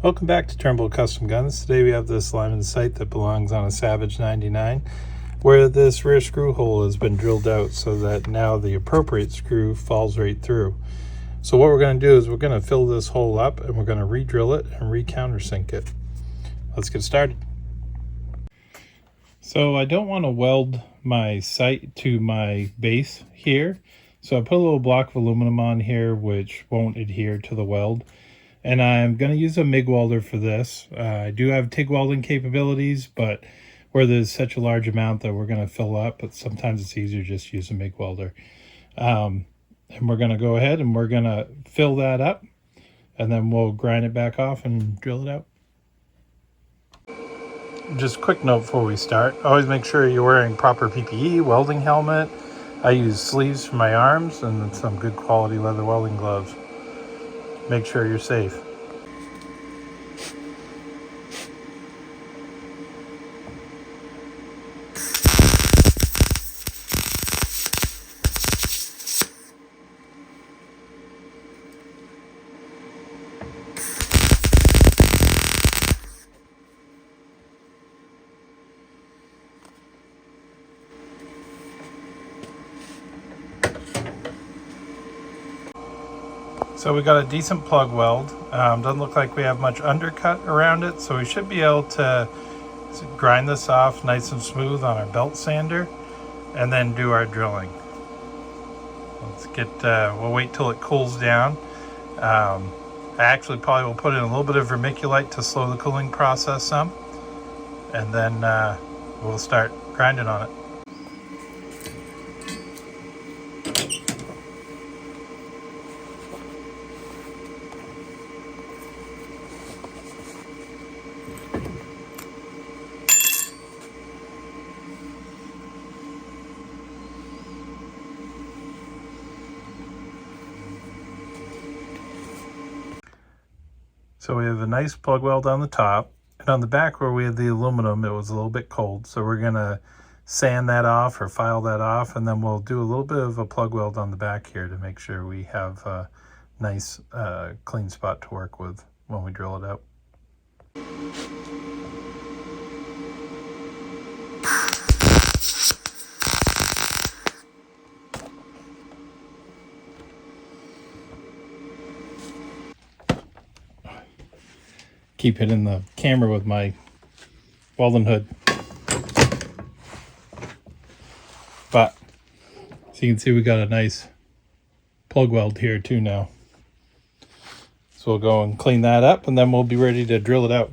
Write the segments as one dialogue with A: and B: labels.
A: Welcome back to Turnbull Custom Guns. Today we have this Lyman sight that belongs on a Savage 99 where this rear screw hole has been drilled out so that now the appropriate screw falls right through. So what we're going to do is we're going to fill this hole up and we're going to re-drill it and re-countersink it. Let's get started. So I don't want to weld my sight to my base here, so I put a little block of aluminum on here which won't adhere to the weld. And I'm going to use a MIG welder for this. I do have TIG welding capabilities, but where there's such a large amount that we're going to fill up, but sometimes it's easier just to use a MIG welder. And we're going to go ahead and we're going to fill that up, and then we'll grind it back off and drill it out. Just a quick note before we start, always make sure you're wearing proper PPE, welding helmet. I use sleeves for my arms and some good quality leather welding gloves. Make sure you're safe. So we got a decent plug weld. Doesn't look like we have much undercut around it, so we should be able to grind this off nice and smooth on our belt sander and then do our drilling. Let's get, we'll wait till it cools down. I actually probably will put in a little bit of vermiculite to slow the cooling process some, and then we'll start grinding on it. So we have a nice plug weld on the top, and on the back where we had the aluminum, it was a little bit cold. So we're gonna sand that off or file that off, and then we'll do a little bit of a plug weld on the back here to make sure we have a nice clean spot to work with when we drill it out. Keep hitting the camera with my welding hood. But so you can see we got a nice plug weld here too now. So we'll go and clean that up and then we'll be ready to drill it out.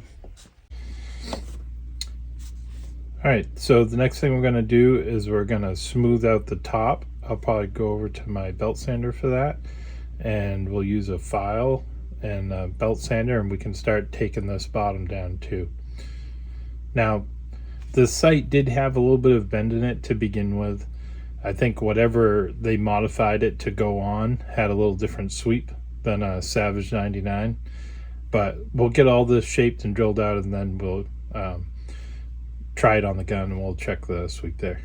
A: All right, so the next thing we're going to do is we're going to smooth out the top. I'll probably go over to my belt sander for that, and we'll use a file and a belt sander, and we can start taking this bottom down too. Now, the sight did have a little bit of bend in it to begin with. I think whatever they modified it to go on had a little different sweep than a Savage 99, but we'll get all this shaped and drilled out, and then we'll try it on the gun and we'll check the sweep there.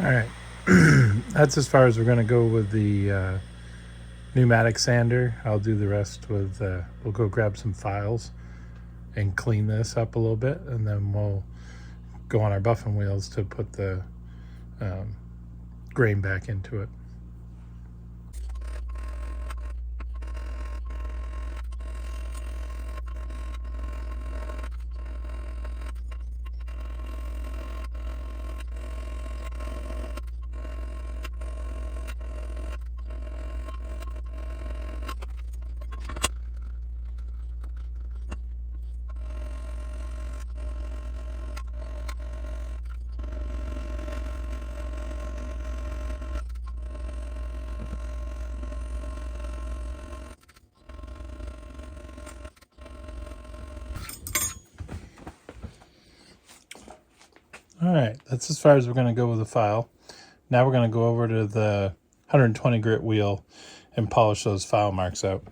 A: All right, that's as far as we're going to go with the pneumatic sander. I'll do the rest with, we'll go grab some files and clean this up a little bit, and then we'll go on our buffing wheels to put the grain back into it. All right, that's as far as we're going to go with the file. Now we're going to go over to the 120 grit wheel and polish those file marks out.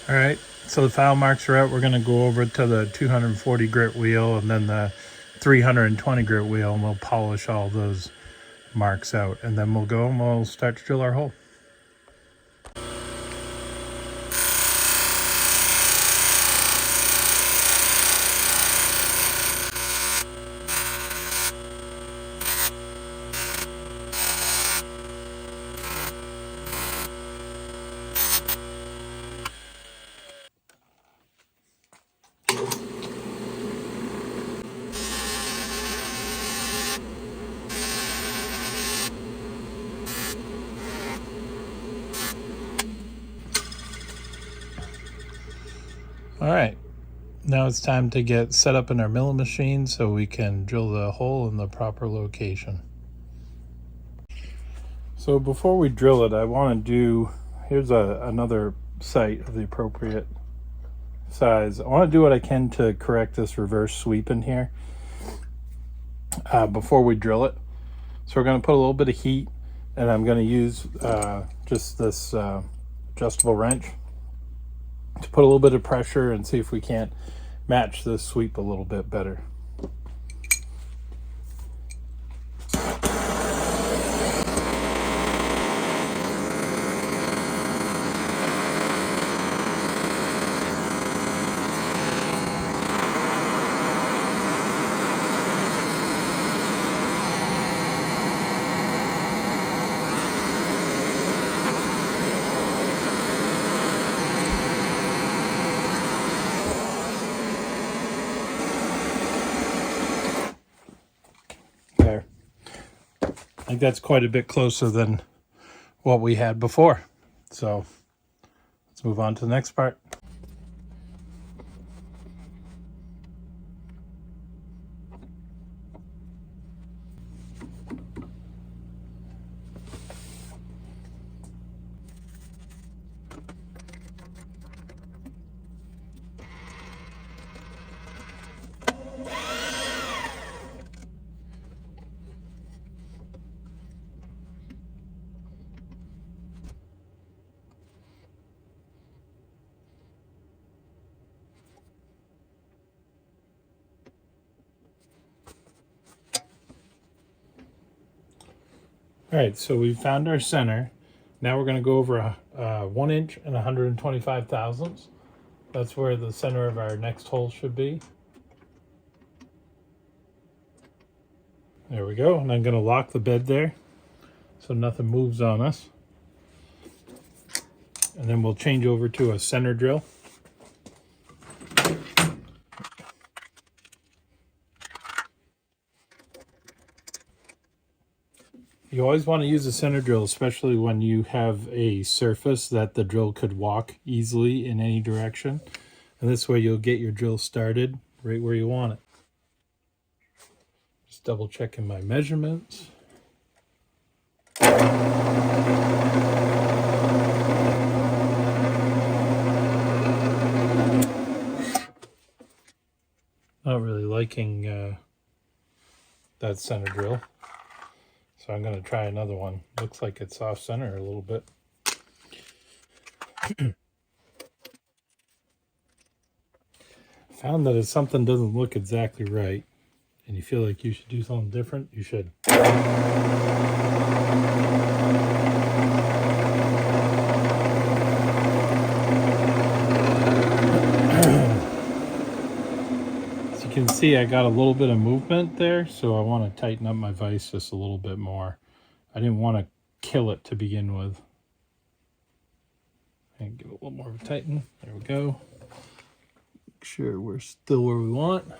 A: All right, so the file marks are out. We're going to go over to the 240 grit wheel and then the 320 grit wheel, and we'll polish all those marks out. And then we'll go and we'll start to drill our hole. All right, now it's time to get set up in our milling machine so we can drill the hole in the proper location. So before we drill it, I want to do, here's another sight of the appropriate size. I want to do what I can to correct this reverse sweep in here before we drill it. So we're going to put a little bit of heat, and I'm going to use just this adjustable wrench to put a little bit of pressure and see if we can't match this sweep a little bit better. There. I think that's quite a bit closer than what we had before. So let's move on to the next part. All right, so we found our center. Now we're going to go over 1 inch and 125 thousandths. That's where the center of our next hole should be. There we go. And I'm going to lock the bed there so nothing moves on us. And then we'll change over to a center drill. You always want to use a center drill, especially when you have a surface that the drill could walk easily in any direction. And this way you'll get your drill started right where you want it. Just double checking my measurements. liking that center drill. So I'm going to try another one. Looks like it's off center a little bit. Found that if something doesn't look exactly right and you feel like you should do something different, you should. As you can see, I got a little bit of movement there, so I want to tighten up my vise just a little bit more. I didn't want to kill it to begin with. And give it a little more of a tighten. There we go. Make sure we're still where we want.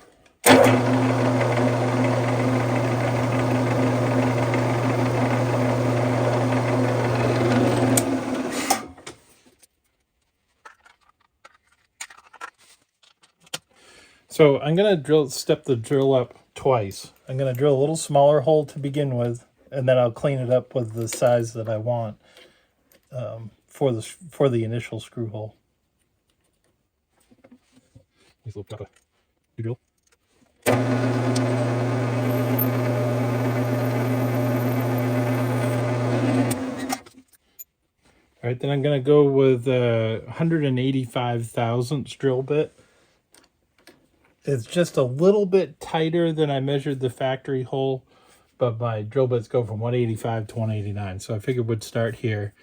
A: So I'm going to step the drill up twice. I'm going to drill a little smaller hole to begin with, and then I'll clean it up with the size that I want for the initial screw hole. Drill. All right, then I'm going to go with a 185 thousandths drill bit. It's just a little bit tighter than I measured the factory hole, but my drill bits go from 185 to 189, so I figured we'd start here.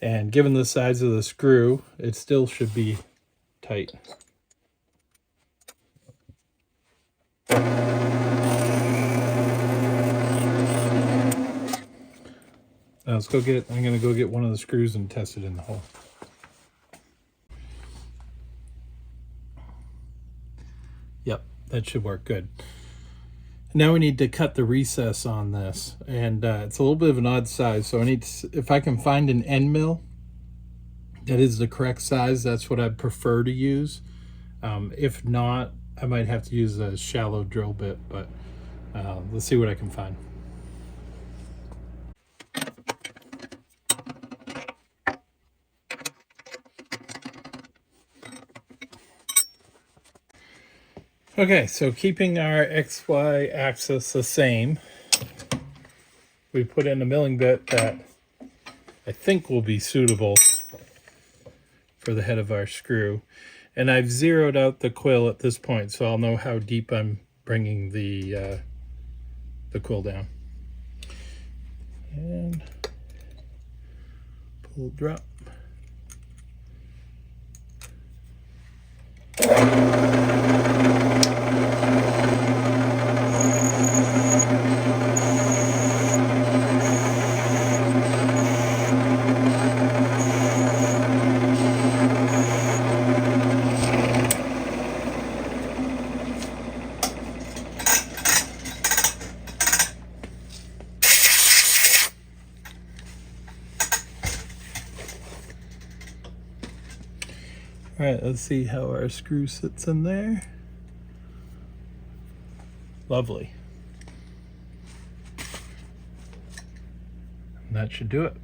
A: And given the size of the screw, it still should be tight. Now let's go get, I'm going to go get one of the screws and test it in the hole. Yep, that should work good. Now we need to cut the recess on this, and it's a little bit of an odd size, so I need to, if I can find an end mill that is the correct size, that's what I'd prefer to use. If not, I might have to use a shallow drill bit, but let's see what I can find. Okay, so keeping our XY axis the same, we put in a milling bit that I think will be suitable for the head of our screw. And I've zeroed out the quill at this point, so I'll know how deep I'm bringing the quill down. And pull, drop. All right, let's see how our screw sits in there. Lovely. And that should do it.